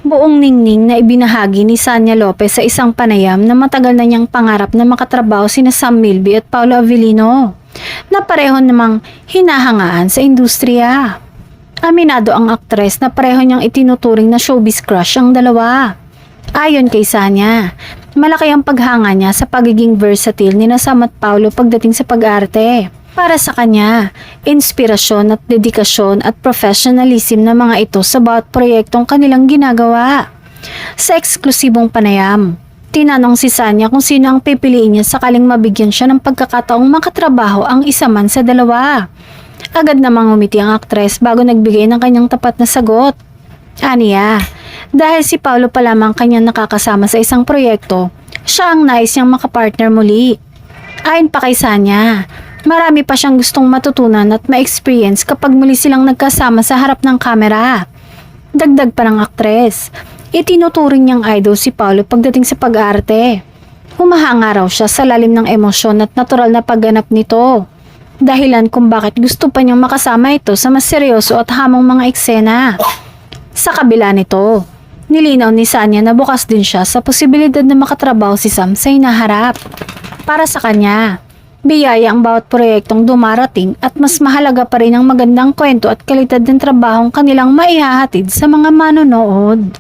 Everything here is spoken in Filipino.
Buong ningning na ibinahagi ni Sanya Lopez sa isang panayam na matagal na niyang pangarap na makatrabaho sina Sam Milby at Paolo Avellino, na pareho namang hinahangaan sa industriya. Aminado ang aktres na pareho niyang itinuturing na showbiz crush ang dalawa. Ayon kay Sanya, malaki ang paghanga niya sa pagiging versatile ni Sam at Paolo pagdating sa pag-arte. Para sa kanya, inspirasyon at dedikasyon at professionalism na mga ito sa bawat proyektong kanilang ginagawa. Sa eksklusibong panayam, tinanong si Sanya kung sino ang pipiliin niya sakaling mabigyan siya ng pagkakataong makatrabaho ang isa man sa dalawa. Agad namang umiti ang aktres bago nagbigay ng kanyang tapat na sagot. Aniya, dahil si Paolo pa lamang kanyang nakakasama sa isang proyekto, siya ang nais niyang makapartner muli. Ayon pa kay Sanya, marami pa siyang gustong matutunan at ma-experience kapag muli silang nagkasama sa harap ng kamera. Dagdag pa ng aktres, itinuturing niyang idol si Paolo pagdating sa pag-arte. Humahanga raw siya sa lalim ng emosyon at natural na pagganap nito. Dahilan kung bakit gusto pa niyang makasama ito sa mas seryoso at hamong mga eksena. Sa kabila nito, nilinaw ni Sanya na bukas din siya sa posibilidad na makatrabaho si Sam sa hinaharap. Para sa kanya, biyaya ang bawat proyektong dumarating at mas mahalaga pa rin ang magandang kwento at kalidad ng trabahong kanilang maihahatid sa mga manonood.